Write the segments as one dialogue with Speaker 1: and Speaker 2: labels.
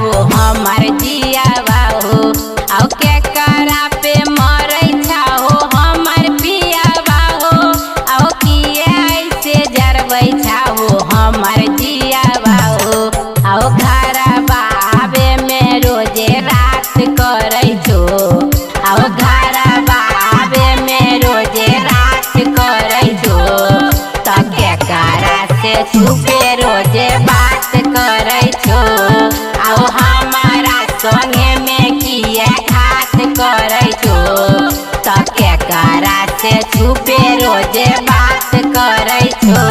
Speaker 1: हो हमार जियावा हो आओ के करा पे मरै छा हो हमार पियावा हो आओ किए ऐसे जरबै छा हो हमार जियावा हो आओ घरवा आवे में रोजे रात करै छो आओ घरवा आवे में रोजे रात करै छो त के करा से छुपे रोजे बात करै छो आओ हमारा संगे में किए घात करै छो त के करा से छुपे रोजे बात करै छो।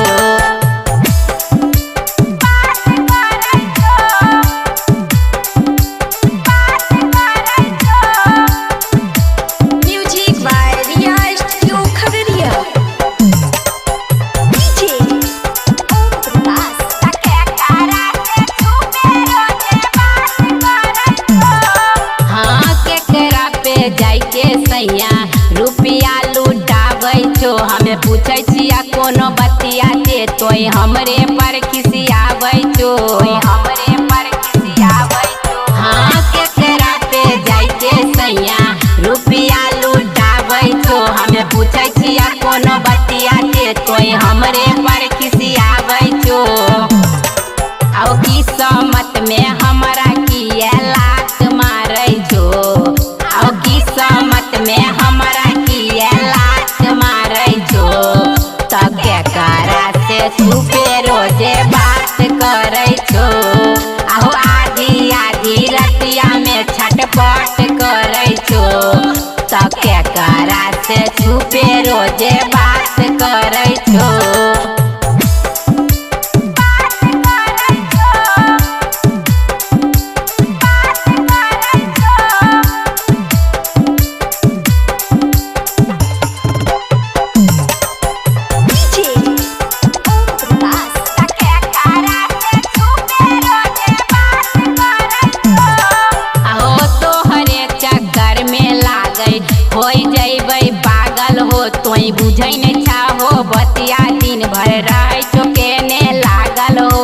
Speaker 1: रुपया लुटाबै छो हमें पूछै छिया कोनो बतिया के तोय हमरे पर खिसियाबै छो हमरे पर खिसियाबै छो हाँ केकरा पे जाय के सैया रुपया लुटाबै छो हमें पूछै छिया कोनो बतिया के तोय हमरे पर खिसियाबै छो आओ किस्मत में हमरा किए लात मारै छो आओ किस्मत में हमरा किए लात मारै छो त के करा से छुपे रोजे बात करै छो आओ आधी आधी रतिया में छटपट करै छो त के करा से छुपे रोजे बात करै छो। होई जइबै पागल हो तोई बुझै नहीं चाहो बतिया दिन भर रह चुकेने लागल हो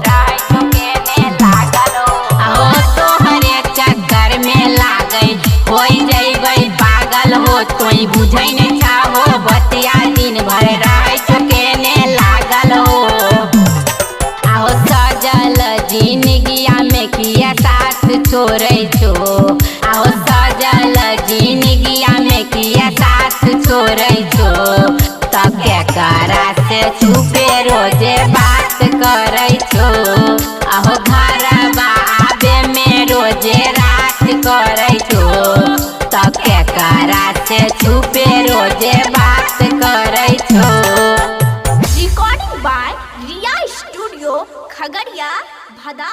Speaker 1: रह चुकेने लागल हो तोहरे चक्कर में लागै होई जइबै पागल हो तोई बुझै नहीं चाहो बतिया दिन भर रह चुकेने लागल हो आओ सजल जिंदगिया में किया साथ छोड़ै छो आओ सजल जिंदगिया में किया साथ छोड़ै छो त के करा से छुपे रोजे बात करै छो आओ घरवा आवे में रोजे रात करै छो त के करा से छुपे रोजे बात करै छो।
Speaker 2: Recording by Riya studio Khagaria भदा।